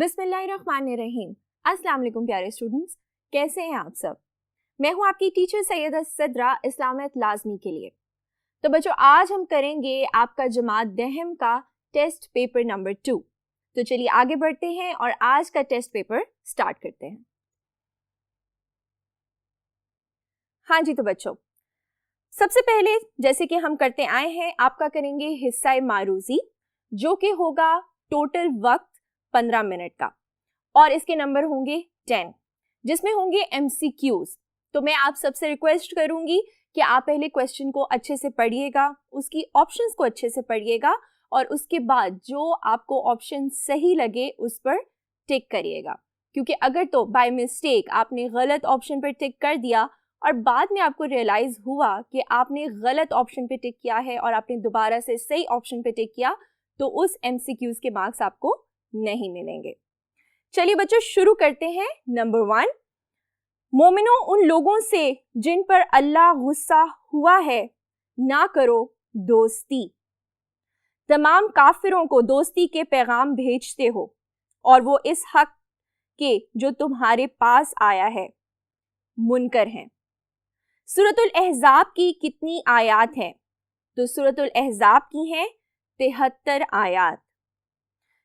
بسم اللہ الرحمن الرحیم۔ السلام علیکم پیارے اسٹوڈنٹس، کیسے ہیں آپ سب؟ میں ہوں آپ کی ٹیچر سیدہ صدرہ اسلامیت لازمی کے لیے۔ تو بچوں، آج ہم کریں گے آپ کا جماعت دہم کا ٹیسٹ پیپر نمبر 2۔ تو چلیے آگے بڑھتے ہیں اور آج کا ٹیسٹ پیپر سٹارٹ کرتے ہیں۔ ہاں جی، تو بچوں سب سے پہلے جیسے کہ ہم کرتے آئے ہیں، آپ کا کریں گے حصہ معروضی، جو کہ ہوگا ٹوٹل وقت 15 منٹ کا، اور اس کے نمبر ہوں گے 10، جس میں ہوں گے MCQs۔ تو میں آپ سب سے ریکویسٹ کروں گی کہ آپ پہلے کویسچن کو اچھے سے پڑھیے گا، اس کی آپشنز کو اچھے سے پڑھیے گا، اور اس کے بعد جو آپ کو آپشن صحیح لگے اس پر ٹک کریے گا، کیونکہ اگر تو بائی مسٹیک آپ نے غلط آپشن پر ٹک کر دیا اور بعد میں آپ کو ریئلائز ہوا کہ آپ نے غلط آپشن پہ ٹک کیا ہے اور آپ نے دوبارہ سے صحیح آپشن پہ ٹک کیا، تو اس MCQs کے مارکس آپ کو نہیں ملیں گے۔ چلیے بچوں شروع کرتے ہیں۔ نمبر 1، مومنوں ان لوگوں سے جن پر اللہ غصہ ہوا ہے نہ کرو دوستی، تمام کافروں کو دوستی کے پیغام بھیجتے ہو، اور وہ اس حق کے جو تمہارے پاس آیا ہے منکر ہیں۔ سورۃ الاحزاب کی کتنی آیات ہیں؟ تو سورۃ الاحزاب کی ہیں 73 آیات۔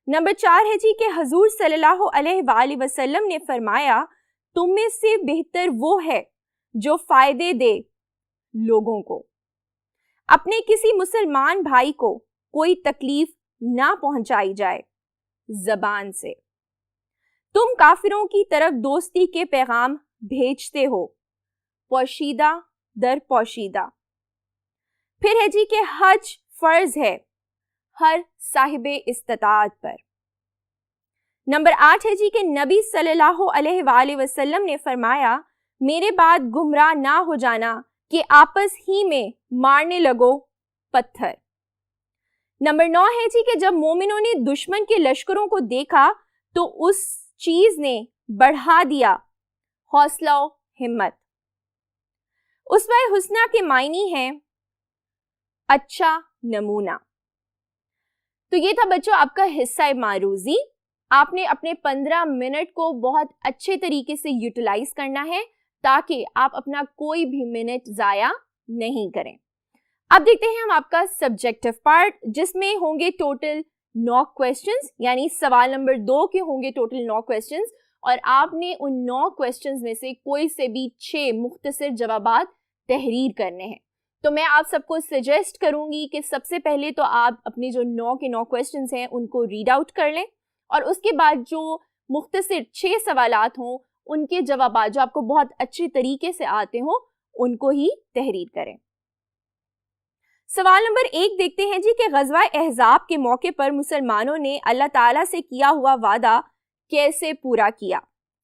نمبر 4 ہے جی کہ حضور صلی اللہ علیہ وآلہ وسلم نے فرمایا، تم میں سے بہتر وہ ہے جو فائدے دے لوگوں کو، اپنے کسی مسلمان بھائی کو کوئی تکلیف نہ پہنچائی جائے زبان سے۔ تم کافروں کی طرف دوستی کے پیغام بھیجتے ہو پوشیدہ در پوشیدہ۔ پھر ہے جی کہ حج فرض ہے ہر صاحب استطاعت پر۔ نمبر 8 ہے جی کہ نبی صلی اللہ علیہ وآلہ وسلم نے فرمایا، میرے بعد گمراہ نہ ہو جانا کہ آپس ہی میں مارنے لگو پتھر۔ نمبر 9 ہے جی کہ جب مومنوں نے دشمن کے لشکروں کو دیکھا تو اس چیز نے بڑھا دیا حوصلہ و ہمت۔ اسوہ حسنہ کے معنی ہیں اچھا نمونہ۔ تو یہ تھا بچوں آپ کا حصہ معروضی۔ آپ نے اپنے 15 منٹ کو بہت اچھے طریقے سے یوٹیلائز کرنا ہے تاکہ آپ اپنا کوئی بھی منٹ ضائع نہیں کریں۔ اب دیکھتے ہیں ہم آپ کا سبجیکٹو پارٹ، جس میں ہوں گے ٹوٹل 9 کویسچنز، یعنی سوال نمبر 2 کے ہوں گے ٹوٹل 9 کویسچنز، اور آپ نے ان 9 کویسچنز میں سے کوئی سے بھی 6 مختصر جوابات تحریر کرنے ہیں۔ تو میں آپ سب کو سجیسٹ کروں گی کہ سب سے پہلے تو آپ اپنے جو 9 کے 9 کویسچنز ہیں ان کو ریڈ آؤٹ کر لیں، اور اس کے بعد جو مختصر 6 سوالات ہوں ان کے جوابات جو آپ کو بہت اچھے طریقے سے آتے ہوں ان کو ہی تحریر کریں۔ سوال نمبر 1 دیکھتے ہیں جی کہ غزوہ احزاب کے موقع پر مسلمانوں نے اللہ تعالیٰ سے کیا ہوا وعدہ کیسے پورا کیا؟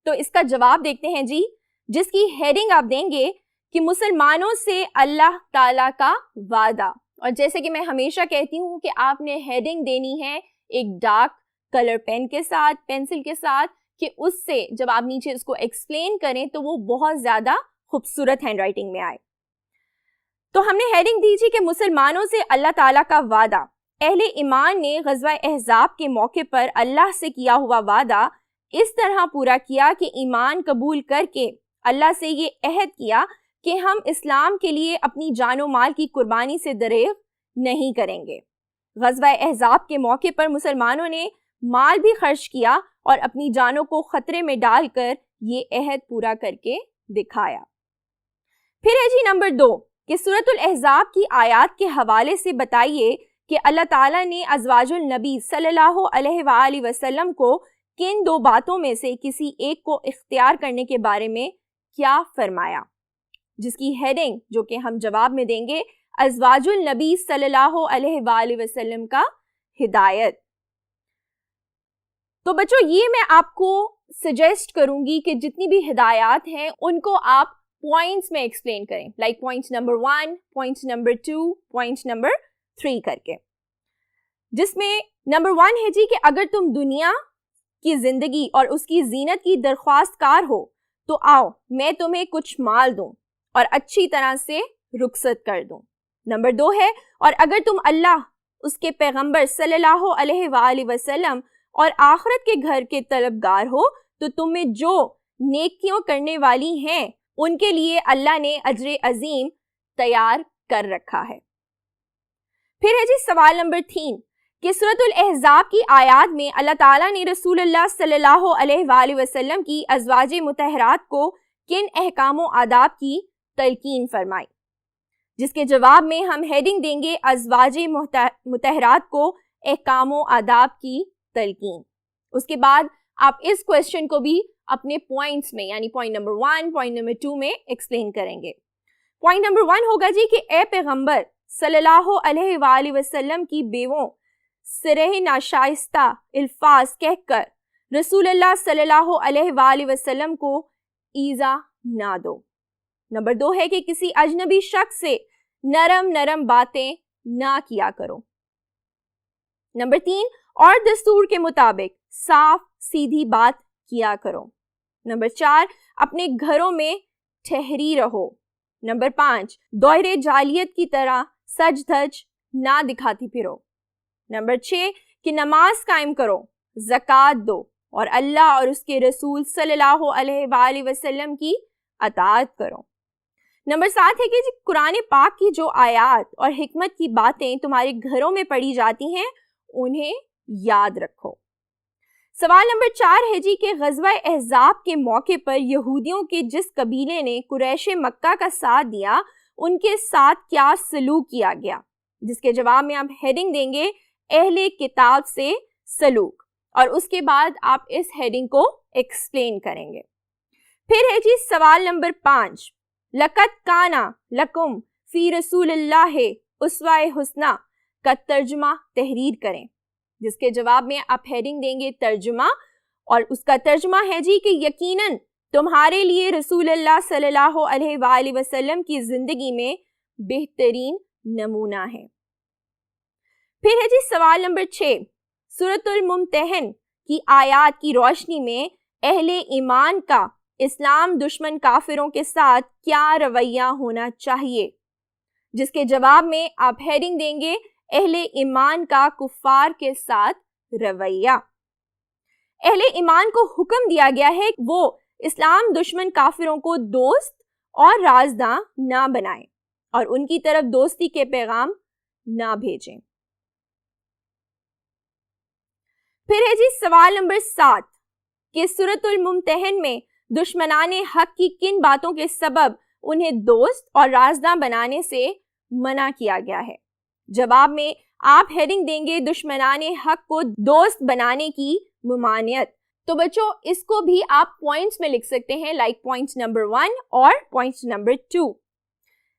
تو اس کا جواب دیکھتے ہیں جی، جس کی ہیڈنگ آپ دیں گے کہ مسلمانوں سے اللہ تعالیٰ کا وعدہ، اور جیسے کہ میں ہمیشہ کہتی ہوں کہ آپ نے ہیڈنگ دینی ہے ایک ڈارک کلر پین کے ساتھ، پینسل کے ساتھ، کہ اس سے جب آپ نیچے اس کو ایکسپلین کریں تو وہ بہت زیادہ خوبصورت ہینڈ رائٹنگ میں آئے۔ تو ہم نے ہیڈنگ دی جی کہ مسلمانوں سے اللہ تعالیٰ کا وعدہ۔ اہل ایمان نے غزوہ احزاب کے موقع پر اللہ سے کیا ہوا وعدہ اس طرح پورا کیا کہ ایمان قبول کر کے اللہ سے یہ عہد کیا کہ ہم اسلام کے لیے اپنی جان و مال کی قربانی سے دریغ نہیں کریں گے۔ غزوہ احزاب کے موقع پر مسلمانوں نے مال بھی خرچ کیا اور اپنی جانوں کو خطرے میں ڈال کر یہ عہد پورا کر کے دکھایا۔ پھر ہے جی نمبر 2 کہ سورۃ الاحزاب کی آیات کے حوالے سے بتائیے کہ اللہ تعالیٰ نے ازواج النبی صلی اللہ علیہ وآلہ وسلم کو کن 2 باتوں میں سے کسی ایک کو اختیار کرنے کے بارے میں کیا فرمایا؟ جس کی ہیڈنگ جو کہ ہم جواب میں دیں گے ازواج النبی صلی اللہ علیہ وآلہ وسلم کا ہدایت۔ تو بچوں یہ میں آپ کو سجیسٹ کروں گی کہ جتنی بھی ہدایات ہیں ان کو آپ پوائنٹس میں ایکسپلین کریں، like point number 1، point number 2، point number 3 کر کے، جس میں نمبر 1 ہے جی کہ اگر تم دنیا کی زندگی اور اس کی زینت کی درخواست کار ہو تو آؤ میں تمہیں کچھ مال دوں اور اچھی طرح سے رخصت کر دوں۔ نمبر 2 ہے، اور اگر تم اللہ، اس کے پیغمبر صلی اللہ علیہ وآلہ وسلم اور آخرت کے گھر کے طلبگار ہو تو تم میں جو نیکیوں کرنے والی ہیں ان کے لیے اللہ نے اجر عظیم تیار کر رکھا ہے۔ پھر ہے جی سوال نمبر 3 کہ سورۃ الاحزاب کی آیات میں اللہ تعالیٰ نے رسول اللہ صلی اللہ علیہ وآلہ وسلم کی ازواج مطہرات کو کن احکام و آداب کی تلقین فرمائی، جس کے جواب میں ہم ہیڈنگ دیں گے ازواج مطہرات کو احکام و آداب کی تلقین۔ اس کے بعد آپ اس کویسچن کو بھی اپنے پوائنٹس میں یعنی پوائنٹ نمبر 1 پوائنٹ نمبر 2 میں ایکسپلین کریں گے۔ پوائنٹ نمبر 1 ہوگا جی کہ اے پیغمبر صلی اللہ علیہ وآلہ وسلم کی بیووں سرہ ناشائستہ الفاظ کہہ کر رسول اللہ صلی اللہ علیہ وآلہ وسلم کو ایذا نہ دو۔ نمبر 2 ہے کہ کسی اجنبی شخص سے نرم باتیں نہ کیا کرو۔ نمبر 3 اور دستور کے مطابق صاف سیدھی بات کیا کرو۔ نمبر 4 اپنے گھروں میں ٹھہری رہو۔ نمبر 5 دائرے جاہلیت کی طرح سج دھج نہ دکھاتی پھرو۔ نمبر 6 کہ نماز قائم کرو، زکوٰۃ دو اور اللہ اور اس کے رسول صلی اللہ علیہ وآلہ وسلم کی اطاعت کرو۔ نمبر 7 ہے کہ قرآن پاک کی جو آیات اور حکمت کی باتیں تمہارے گھروں میں پڑھی جاتی ہیں انہیں یاد رکھو۔ سوال نمبر 4 ہے جی کہ غزوہ احزاب کے موقع پر یہودیوں کے جس قبیلے نے قریش مکہ کا ساتھ دیا ان کے ساتھ کیا سلوک کیا گیا، جس کے جواب میں آپ ہیڈنگ دیں گے اہل کتاب سے سلوک، اور اس کے بعد آپ اس ہیڈنگ کو ایکسپلین کریں گے۔ پھر ہے جی سوال نمبر 5 لَقَدْ كَانَ لَكُمْ فِي رَسُولِ اللَّهِ أُسْوَةٌ حَسَنَةٌ کا ترجمہ تحریر کریں، جس کے جواب میں آپ ہیڈنگ دیں گے ترجمہ، اور اس کا ترجمہ ہے جی کہ یقیناً تمہارے لیے رسول اللہ صلی اللہ علیہ وآلہ وسلم کی زندگی میں بہترین نمونہ ہے۔ پھر ہے جی سوال نمبر 6 سورۃ الممتحن کی آیات کی روشنی میں اہل ایمان کا اسلام دشمن کافروں کے ساتھ کیا رویہ ہونا چاہیے، جس کے جواب میں آپ ہیڈنگ دیں گے اہل ایمان کا کفار کے ساتھ رویہ۔ اہل ایمان کو حکم دیا گیا ہے کہ وہ اسلام دشمن کافروں کو دوست اور رازداں نہ بنائیں اور ان کی طرف دوستی کے پیغام نہ بھیجیں۔ پھر ہے جی سوال نمبر 7 کہ سورۃ الممتحن میں دشمنان حق کی کن باتوں کے سبب انہیں دوست اور رازداں بنانے سے منع کیا گیا ہے، جواب میں آپ ہیڈنگ دیں گے دشمنان حق کو دوست بنانے کی ممانعت۔ تو بچوں اس کو بھی آپ پوائنٹس میں لکھ سکتے ہیں، لائک پوائنٹ نمبر 1 اور پوائنٹ نمبر 2۔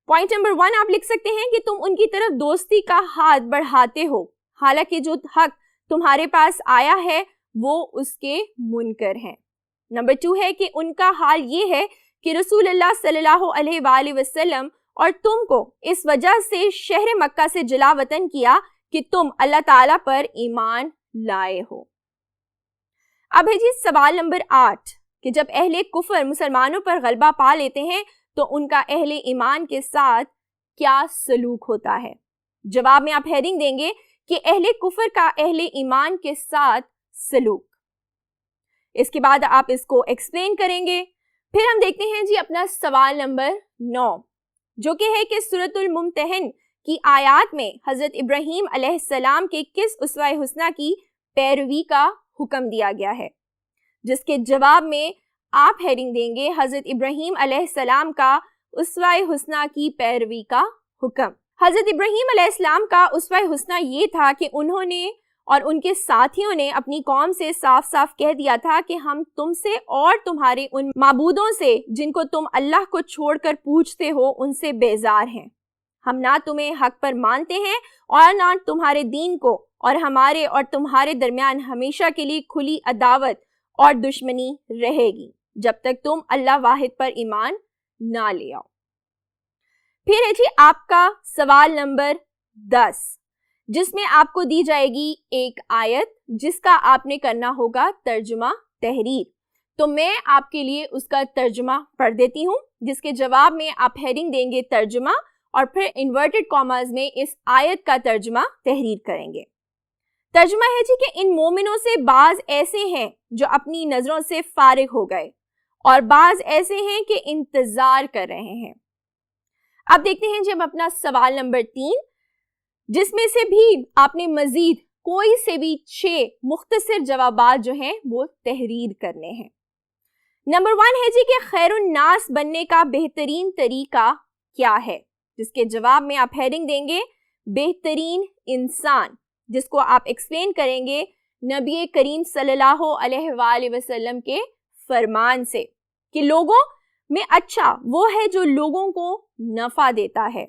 پوائنٹ نمبر 1 آپ لکھ سکتے ہیں کہ تم ان کی طرف دوستی کا ہاتھ بڑھاتے ہو حالانکہ جو حق تمہارے پاس آیا ہے وہ اس کے منکر ہیں۔ نمبر 2 ہے کہ ان کا حال یہ ہے کہ رسول اللہ صلی اللہ علیہ وآلہ وسلم اور تم کو اس وجہ سے شہر مکہ سے جلا وطن کیا کہ تم اللہ تعالیٰ پر ایمان لائے ہو۔ اب ہے جی سوال نمبر 8 کہ جب اہل کفر مسلمانوں پر غلبہ پا لیتے ہیں تو ان کا اہل ایمان کے ساتھ کیا سلوک ہوتا ہے، جواب میں آپ ہیڈنگ دیں گے کہ اہل کفر کا اہل ایمان کے ساتھ سلوک۔ اس کے بعد آپ اس کو ایکسپلین کریں گے۔ پھر ہم دیکھتے ہیں جی اپنا سوال نمبر 9 جو کہ ہے کہ سورۃ الممتحن کی آیات میں حضرت ابراہیم علیہ السلام کے کس اسوہ حسنہ کی پیروی کا حکم دیا گیا ہے، جس کے جواب میں آپ ہیڈنگ دیں گے حضرت ابراہیم علیہ السلام کا اسوہ حسنہ کی پیروی کا حکم۔ حضرت ابراہیم علیہ السلام کا اسوہ حسنہ یہ تھا کہ انہوں نے اور ان کے ساتھیوں نے اپنی قوم سے صاف صاف کہہ دیا تھا کہ ہم تم سے اور تمہارے ان معبودوں سے جن کو تم اللہ کو چھوڑ کر پوجتے ہو ان سے بیزار ہیں۔ ہم نہ تمہیں حق پر مانتے ہیں اور نہ تمہارے دین کو، اور ہمارے اور تمہارے درمیان ہمیشہ کے لیے کھلی عداوت اور دشمنی رہے گی جب تک تم اللہ واحد پر ایمان نہ لے آؤ۔ پھر ہے جی آپ کا سوال نمبر 10 جس میں آپ کو دی جائے گی ایک آیت جس کا آپ نے کرنا ہوگا ترجمہ تحریر۔ تو میں آپ کے لیے اس کا ترجمہ پڑھ دیتی ہوں، جس کے جواب میں آپ ہیڈنگ دیں گے ترجمہ اور پھر انورٹڈ کاماز میں اس آیت کا ترجمہ تحریر کریں گے۔ ترجمہ ہے جی کہ ان مومنوں سے بعض ایسے ہیں جو اپنی نظروں سے فارغ ہو گئے اور بعض ایسے ہیں کہ انتظار کر رہے ہیں۔ اب دیکھتے ہیں جب اپنا سوال نمبر 3، جس میں سے بھی آپ نے مزید کوئی سے بھی 6 مختصر جوابات جو ہیں وہ تحریر کرنے ہیں۔ نمبر 1 ہے جی کہ خیر الناس بننے کا بہترین طریقہ کیا ہے، جس کے جواب میں آپ ہیڈنگ دیں گے بہترین انسان، جس کو آپ ایکسپلین کریں گے نبی کریم صلی اللہ علیہ وآلہ وسلم کے فرمان سے کہ لوگوں میں اچھا وہ ہے جو لوگوں کو نفع دیتا ہے۔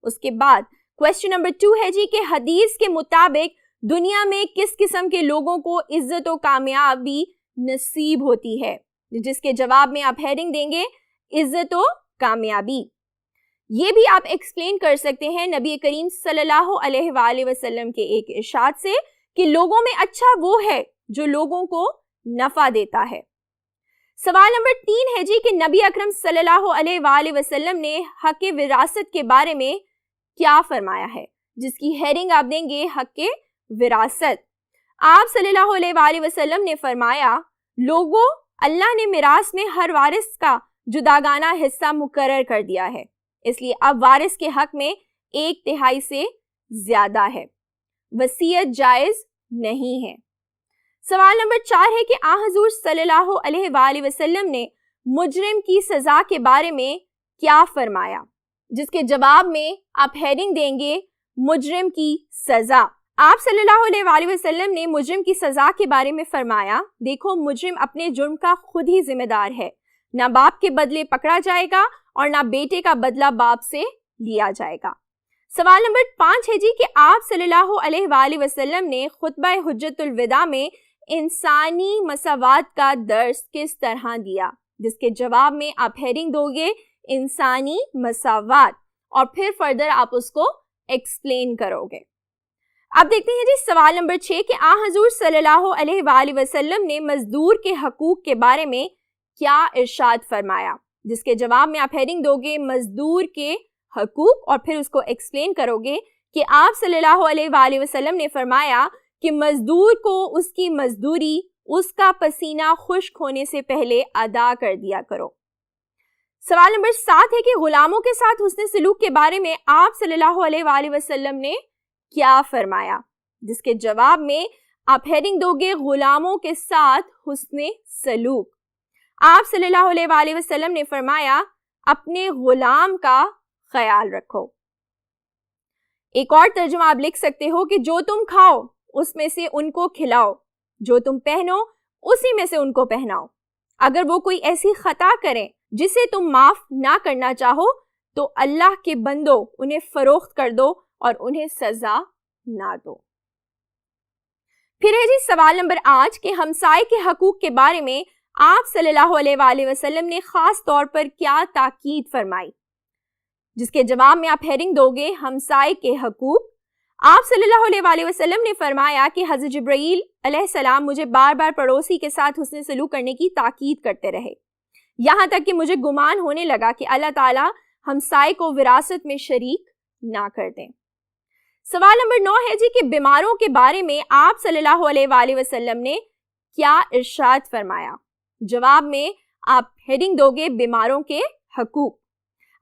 اس کے بعد کویسچن نمبر 2 ہے جی کہ حدیث کے مطابق دنیا میں کس قسم کے لوگوں کو عزت و کامیابی نصیب ہوتی ہے، جس کے جواب میں آپ ہیڈنگ دیں گے عزت و کامیابی۔ یہ بھی آپ ایکسپلین کر سکتے ہیں نبی کریم صلی اللہ علیہ وآلہ وسلم کے ایک ارشاد سے کہ لوگوں میں اچھا وہ ہے جو لوگوں کو نفع دیتا ہے۔ سوال نمبر 3 ہے جی کہ نبی اکرم صلی اللہ علیہ وآلہ وسلم نے حق وراثت کے بارے میں کیا فرمایا ہے، جس کی ہیڈنگ آپ دیں گے حق وراثت۔ آپ صلی اللہ علیہ وآلہ وسلم نے فرمایا، لوگوں اللہ نے میراث میں ہر وارث کا جداگانہ حصہ مقرر کر دیا ہے، اس لیے اب وارث کے حق میں 1/3 سے زیادہ ہے، وصیت جائز نہیں ہے۔ سوال نمبر 4 ہے کہ حضور صلی اللہ علیہ وآلہ وسلم نے مجرم کی سزا کے بارے میں کیا فرمایا، جس کے جواب میں آپ ہیڈنگ دیں گے مجرم کی سزا۔ آپ صلی اللہ علیہ وآلہ وسلم نے مجرم کی سزا کے بارے میں فرمایا، دیکھو مجرم اپنے جرم کا خود ہی ذمہ دار ہے، نہ باپ کے بدلے پکڑا جائے گا اور نہ بیٹے کا بدلہ باپ سے لیا جائے گا۔ سوال نمبر 5 ہے جی کہ آپ صلی اللہ علیہ وآلہ وسلم نے خطبہ حجت الوداع میں انسانی مساوات کا درس کس طرح دیا، جس کے جواب میں آپ ہیڈنگ دو گے انسانی مساوات اور پھر فردر آپ اس کو ایکسپلین کرو گے۔ اب دیکھتے ہیں جی سوال نمبر 6 کہ حضور صلی اللہ علیہ وآلہ وسلم نے مزدور کے حقوق کے بارے میں کیا ارشاد فرمایا، جس کے جواب میں آپ ہیڈنگ دو گے مزدور کے حقوق اور پھر اس کو ایکسپلین کرو گے کہ آپ صلی اللہ علیہ وآلہ وسلم نے فرمایا کہ مزدور کو اس کی مزدوری اس کا پسینہ خشک ہونے سے پہلے ادا کر دیا کرو۔ سوال نمبر 7 ہے کہ غلاموں کے ساتھ حسن سلوک کے بارے میں آپ صلی اللہ علیہ وآلہ وسلم نے کیا فرمایا، جس کے جواب میں آپ ہیڈنگ دو گے غلاموں کے ساتھ حسن سلوک۔ آپ صلی اللہ علیہ وآلہ وسلم نے فرمایا اپنے غلام کا خیال رکھو۔ ایک اور ترجمہ آپ لکھ سکتے ہو کہ جو تم کھاؤ اس میں سے ان کو کھلاؤ، جو تم پہنو اسی میں سے ان کو پہناؤ۔ اگر وہ کوئی ایسی خطا کریں جسے تم معاف نہ کرنا چاہو تو اللہ کے بندو انہیں فروخت کر دو اور انہیں سزا نہ دو۔ پھر ہے جی سوال نمبر 8 کہ ہمسائے کے حقوق کے بارے میں آپ صلی اللہ علیہ وآلہ وسلم نے خاص طور پر کیا تاکید فرمائی، جس کے جواب میں آپ ہیڈنگ دو گے ہمسائے کے حقوق۔ آپ صلی اللہ علیہ وآلہ وسلم نے فرمایا کہ حضرت جبرائیل علیہ السلام مجھے بار بار پڑوسی کے ساتھ حسن سلوک کرنے کی تاکید کرتے رہے، یہاں تک کہ مجھے گمان ہونے لگا کہ اللہ تعالیٰ ہمسائے کو وراثت میں شریک نہ کر دیں۔ سوال نمبر 9 ہے جی کہ بیماروں کے بارے میں آپ صلی اللہ علیہ وآلہ وسلم نے کیا ارشاد فرمایا، جواب میں آپ ہیڈنگ دو گے بیماروں کے حقوق۔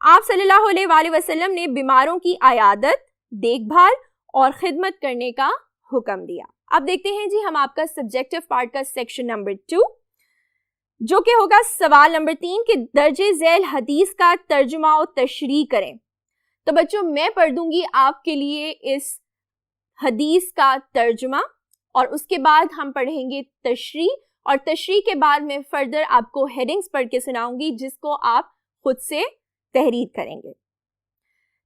آپ صلی اللہ علیہ وآلہ وسلم نے بیماروں کی عیادت، دیکھ بھال اور خدمت کرنے کا حکم دیا۔ اب دیکھتے ہیں جی ہم آپ کا سبجیکٹو پارٹ کا سیکشن نمبر 2 جو کہ ہوگا سوال نمبر 3 کہ درج ذیل حدیث کا ترجمہ و تشریح کریں۔ تو بچوں میں پڑھ دوں گی آپ کے لیے اس حدیث کا ترجمہ اور اس کے بعد ہم پڑھیں گے تشریح، اور تشریح کے بعد میں فردر آپ کو ہیڈنگز پڑھ کے سناؤں گی جس کو آپ خود سے تحریر کریں گے۔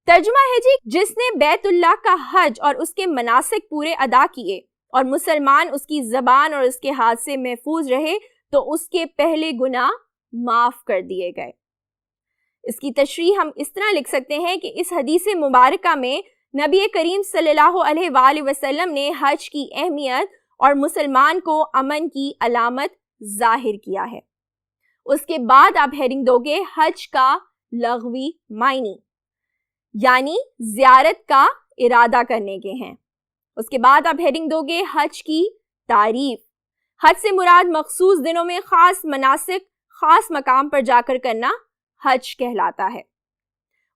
ترجمہ ہے جی جس نے بیت اللہ کا حج اور اس کے مناسک پورے ادا کیے اور مسلمان اس کی زبان اور اس کے ہاتھ سے محفوظ رہے تو اس کے پہلے گناہ معاف کر دیے گئے۔ اس کی تشریح ہم اس طرح لکھ سکتے ہیں کہ اس حدیث مبارکہ میں نبی کریم صلی اللہ علیہ وآلہ وسلم نے حج کی اہمیت اور مسلمان کو امن کی علامت ظاہر کیا ہے۔ اس کے بعد آپ ہیڈنگ دو گے حج کا لغوی معنی، یعنی زیارت کا ارادہ کرنے کے ہیں۔ اس کے بعد آپ ہیڈنگ دو گے حج کی تعریف. حج سے مراد مخصوص دنوں میں خاص مناسک خاص مقام پر جا کر کرنا حج کہلاتا ہے.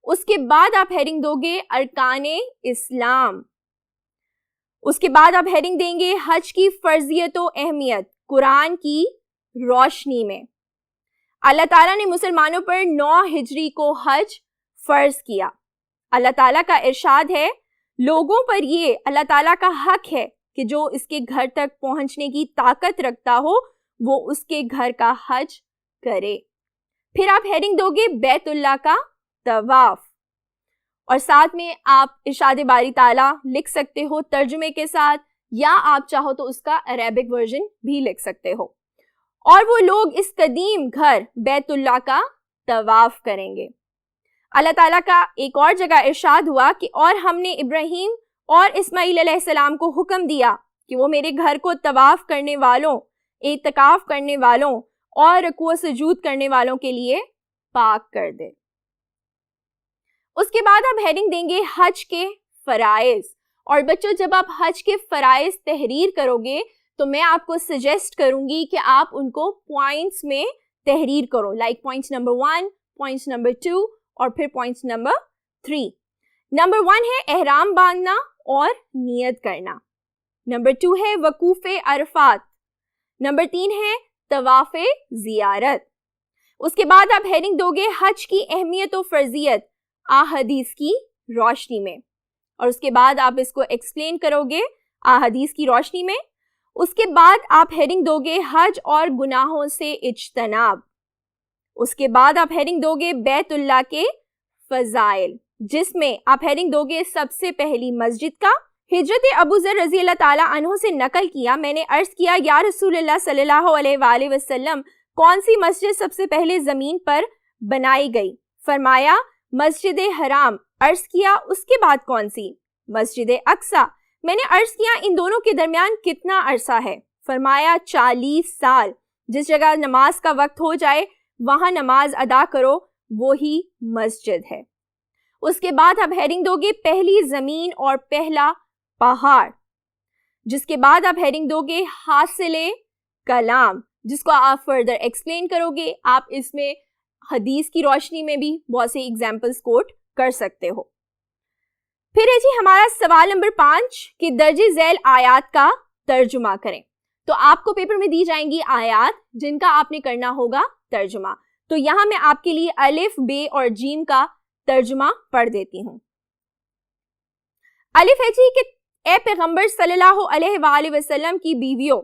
اس کے بعد آپ ہیڈنگ دو گے ارکان اسلام. اس کے بعد آپ ہیڈنگ دیں گے حج کی فرضیت و اہمیت قرآن کی روشنی میں. اللہ تعالیٰ نے مسلمانوں پر 9 ہجری کو حج فرض کیا. اللہ تعالیٰ کا ارشاد ہے لوگوں پر یہ اللہ تعالیٰ کا حق ہے کہ جو اس کے گھر تک پہنچنے کی طاقت رکھتا ہو وہ اس کے گھر کا حج کرے. پھر آپ ہیڈنگ دو گے بیت اللہ کا طواف اور ساتھ میں آپ ارشاد باری تعالیٰ لکھ سکتے ہو ترجمے کے ساتھ یا آپ چاہو تو اس کا عربک ورژن بھی لکھ سکتے ہو. اور وہ لوگ اس قدیم گھر بیت اللہ کا طواف کریں گے. اللہ تعالیٰ کا ایک اور جگہ ارشاد ہوا کہ اور ہم نے ابراہیم اور اسماعیل علیہ السلام کو حکم دیا کہ وہ میرے گھر کو طواف کرنے والوں اعتکاف کرنے والوں اور رکوع و سجود کرنے والوں کے لیے پاک کر دے. اس کے بعد آپ ہیڈنگ دیں گے حج کے فرائض. اور بچوں جب آپ حج کے فرائض تحریر کرو گے تو میں آپ کو سجیسٹ کروں گی کہ آپ ان کو پوائنٹس میں تحریر کرو, like points number 1, points number 2 اور پھر پوائنٹس نمبر 3. نمبر 1 ہے احرام باندھنا اور نیت کرنا. نمبر 2 ہے وقوف عرفات. نمبر 3 ہے طواف زیارت. اس کے بعد آپ ہیڈنگ دو گے حج کی اہمیت و فرضیت احادیث کی روشنی میں. اور اس کے بعد آپ اس کو ایکسپلین کرو گے احادیث کی روشنی میں. اس کے بعد آپ ہیڈنگ دو گے حج اور گناہوں سے اجتناب. اس کے بعد آپ ہیڈنگ دو گے بیت اللہ کے فضائل, جس میں آپ ہیڈنگ دو گے سب سے پہلی مسجد کا. حضرت ابو ذر رضی اللہ تعالیٰ عنہ سے نقل کیا, میں نے عرض کیا یا رسول اللہ صلی اللہ علیہ وآلہ وسلم کون سی مسجد سب سے پہلے زمین پر بنائی گئی؟ فرمایا مسجد حرام. عرض کیا اس کے بعد کون سی؟ مسجد اقصی. میں نے عرض کیا ان دونوں کے درمیان کتنا عرصہ ہے؟ فرمایا 40 سال. جس جگہ نماز کا وقت ہو جائے وہاں نماز ادا کرو, وہی مسجد ہے. اس کے بعد آپ ہیڈنگ دو گے پہلی زمین اور پہلا پہاڑ. جس کے بعد آپ ہیڈنگ دو گے حاصل کلام, جس کو آپ فردر ایکسپلین کرو گے. آپ اس میں حدیث کی روشنی میں بھی بہت سے ایگزامپلس کوٹ کر سکتے ہو. پھر ہے جی ہمارا سوال نمبر 5 کہ درج ذیل آیات کا ترجمہ کریں. تو آپ کو پیپر میں دی جائیں گی آیات جن کا آپ نے کرنا ہوگا ترجمہ. تو یہاں میں آپ کے لیے الف, بے اور جیم کا ترجمہ پڑھ دیتی ہوں. الف ہے جی کہ اے پیغمبر صلی اللہ علیہ وآلہ وسلم کی بیویوں,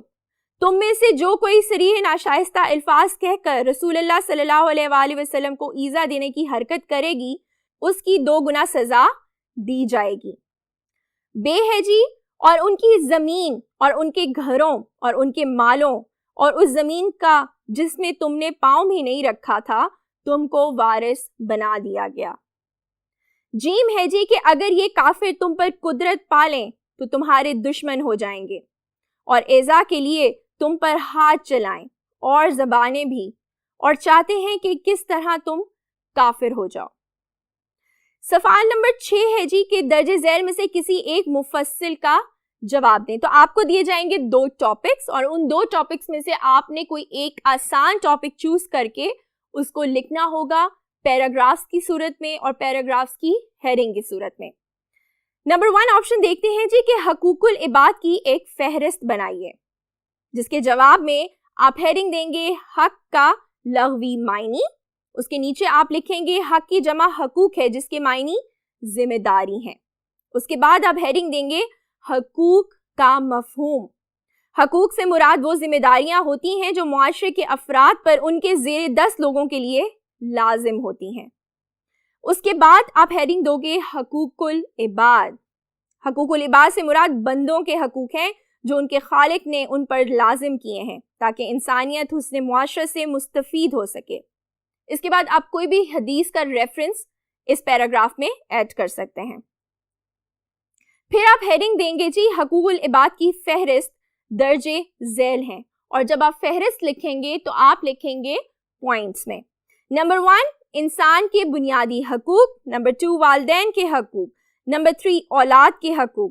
تم میں سے جو کوئی صریح ناشائستہ الفاظ کہہ کر رسول اللہ صلی اللہ علیہ وآلہ وسلم کو ایذا دینے کی حرکت کرے گی اس کی 2 گنا سزا دی جائے گی. بے ہے جی اور ان کی زمین اور ان کے گھروں اور ان کے مالوں اور اس زمین کا جس میں تم نے پاؤں بھی نہیں رکھا تھا تم کو وارث بنا دیا گیا. جیم ہے جی کہ اگر یہ کافر تم پر قدرت پالیں تو تمہارے دشمن ہو جائیں گے اور ایذا کے لیے تم پر ہاتھ چلائیں اور زبانیں بھی, اور چاہتے ہیں کہ کس طرح تم کافر ہو جاؤ. سوال نمبر 6 ہے جی کہ درج ذیل میں سے کسی ایک مفصل کا جواب دیں. تو آپ کو دیے جائیں گے 2 ٹاپکس اور ان 2 ٹاپکس میں سے آپ نے کوئی ایک آسان ٹاپک چوز کر کے اس کو لکھنا ہوگا پیراگرافز کی صورت میں اور پیراگرافز کی ہیڈنگ کی صورت میں. نمبر 1 آپشن دیکھتے ہیں جی کہ حقوق العباد کی ایک فہرست بنائیے, جس کے جواب میں آپ ہیڈنگ دیں گے حق کا لغوی معنی. اس کے نیچے آپ لکھیں گے حق کی جمع حقوق ہے جس کے معنی ذمہ داری ہیں. اس کے بعد آپ ہیڈنگ دیں گے حقوق کا مفہوم. حقوق سے مراد وہ ذمہ داریاں ہوتی ہیں جو معاشرے کے افراد پر ان کے زیر 10 لوگوں کے لیے لازم ہوتی ہیں. اس کے بعد آپ ہیڈنگ دو گے حقوق العباد. حقوق العباد سے مراد بندوں کے حقوق ہیں جو ان کے خالق نے ان پر لازم کیے ہیں تاکہ انسانیت حسن معاشرت سے مستفید ہو سکے. اس کے بعد آپ کوئی بھی حدیث کا ریفرنس اس پیراگراف میں ایڈ کر سکتے ہیں. پھر آپ ہیڈنگ دیں گے جی حقوق العباد کی فہرست درج ذیل ہیں, اور جب آپ فہرست لکھیں گے تو آپ لکھیں گے پوائنٹس میں. نمبر 1 انسان کے بنیادی حقوق. نمبر 2 والدین کے حقوق. نمبر 3 اولاد کے حقوق.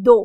2,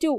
2।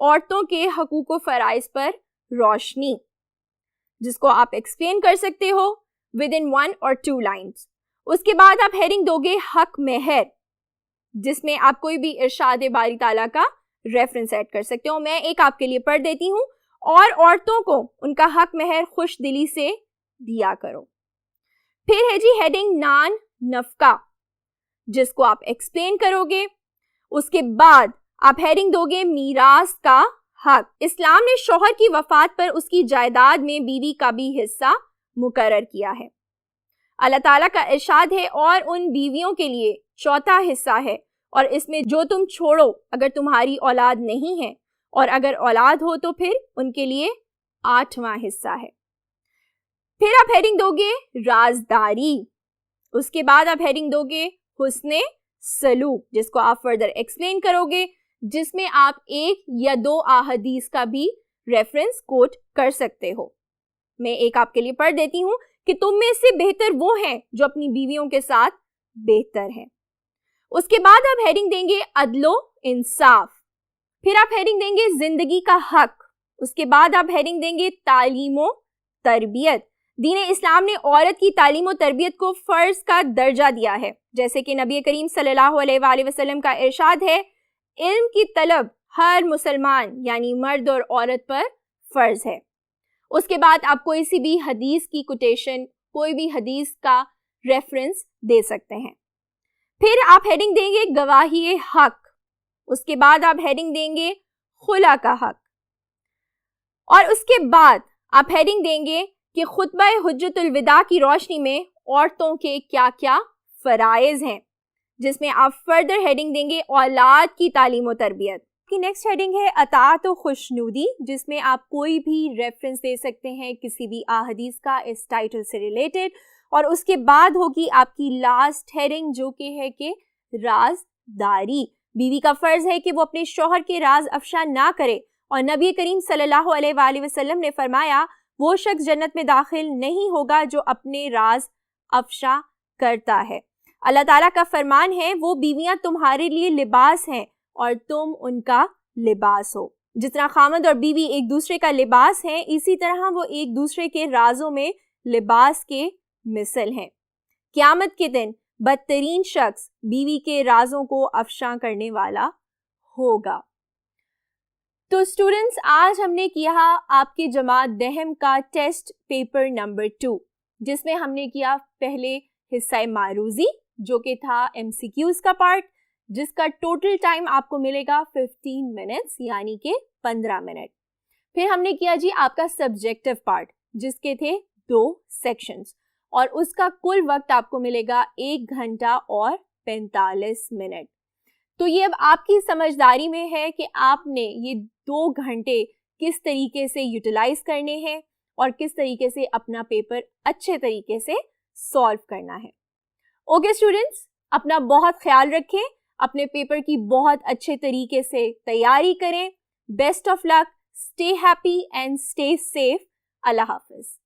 عورتوں کے حقوق و فرائض پر روشنی، جس کو آپ ایکسپلین کر سکتے ہو ود ان 1 or 2 lines. اس کے بعد آپ ہیڈنگ دو گے حق مہر، جس میں آپ کوئی بھی ارشاد باری تعالیٰ کا ریفرنس ایڈ کر سکتے ہو. میں ایک آپ کے لیے پڑھ دیتی ہوں. اور عورتوں کو ان کا حق مہر خوش دلی سے دیا کرو. پھر ہے جی ہیڈنگ نان نفقہ، جس کو آپ ایکسپلین کرو گے. اس کے بعد آپ ہیڈنگ دو گے میراث کا حق. اسلام نے شوہر کی وفات پر اس کی جائیداد میں بیوی کا بھی حصہ مقرر کیا ہے. اللہ تعالیٰ کا ارشاد ہے اور ان بیویوں کے لیے چوتھا حصہ ہے، اور اس میں جو تم چھوڑو اگر تمہاری اولاد نہیں ہے، اور اگر اولاد ہو تو پھر ان کے لیے 8واں حصہ ہے. پھر آپ ہیڈنگ دو گے رازداری. اس کے بعد آپ ہیڈنگ دو گے حسن سلوک، جس کو آپ فردر ایکسپلین کرو گے، جس میں آپ 1 یا 2 احادیث کا بھی ریفرنس کوٹ کر سکتے ہو. میں ایک آپ کے لیے پڑھ دیتی ہوں کہ تم میں سے بہتر وہ ہیں جو اپنی بیویوں کے ساتھ بہتر ہیں. اس کے بعد آپ ہیڈنگ دیں گے عدل و انصاف. پھر آپ ہیڈنگ دیں گے زندگی کا حق. اس کے بعد آپ ہیڈنگ دیں گے تعلیم و تربیت. دین اسلام نے عورت کی تعلیم و تربیت کو فرض کا درجہ دیا ہے، جیسے کہ نبی کریم صلی اللہ علیہ وآلہ وسلم کا ارشاد ہے، علم کی طلب ہر مسلمان یعنی مرد اور عورت پر فرض ہے. اس کے بعد آپ کوئی سی بھی حدیث کی کوٹیشن، کوئی بھی حدیث کا ریفرنس دے سکتے ہیں. پھر آپ ہیڈنگ دیں گے گواہی حق. اس کے بعد آپ ہیڈنگ دیں گے خلا کا حق. اور اس کے بعد آپ ہیڈنگ دیں گے کہ خطبہ حجت الوداع کی روشنی میں عورتوں کے کیا کیا فرائض ہیں، جس میں آپ فردر ہیڈنگ دیں گے اولاد کی تعلیم و تربیت. کی نیکسٹ ہیڈنگ ہے اطاعت و خوشنودی، جس میں آپ کوئی بھی ریفرنس دے سکتے ہیں کسی بھی احادیث کا اس ٹائٹل سے ریلیٹڈ. اور اس کے بعد ہوگی آپ کی لاسٹ ہیڈنگ، جو کہ ہے کہ رازداری. بیوی کا فرض ہے کہ وہ اپنے شوہر کے راز افشا نہ کرے، اور نبی کریم صلی اللہ علیہ وآلہ وسلم نے فرمایا وہ شخص جنت میں داخل نہیں ہوگا جو اپنے راز افشا کرتا ہے. اللہ تعالیٰ کا فرمان ہے وہ بیویاں تمہارے لیے لباس ہیں اور تم ان کا لباس ہو. جس طرح خامند اور بیوی ایک دوسرے کا لباس ہیں، اسی طرح وہ ایک دوسرے کے رازوں میں لباس کے مثل ہیں. قیامت کے دن بدترین شخص بیوی کے رازوں کو افشاں کرنے والا ہوگا. تو اسٹوڈنٹس، آج ہم نے کیا آپ کے جماعت دہم کا ٹیسٹ پیپر نمبر 2، جس میں ہم نے کیا پہلے حصہ معروضی، جو کہ تھا MCQs کا پارٹ، جس کا ٹوٹل ٹائم آپ کو ملے گا 15 منٹس یعنی کہ 15 منٹ. پھر ہم نے کیا جی آپ کا سبجیکٹو پارٹ، جس کے تھے 2 سیکشنز، اور اس کا کل وقت آپ کو ملے گا 1 گھنٹہ اور 45 منٹ. تو یہ اب آپ کی سمجھداری میں ہے کہ آپ نے یہ 2 گھنٹے کس طریقے سے یوٹیلائز کرنے ہیں اور کس طریقے سے اپنا پیپر اچھے طریقے سے سالو کرنا ہے. اوکے اسٹوڈنٹس، اپنا بہت خیال رکھیں، اپنے پیپر کی بہت اچھے طریقے سے تیاری کریں. Best of luck, stay happy and stay safe. اللہ حافظ.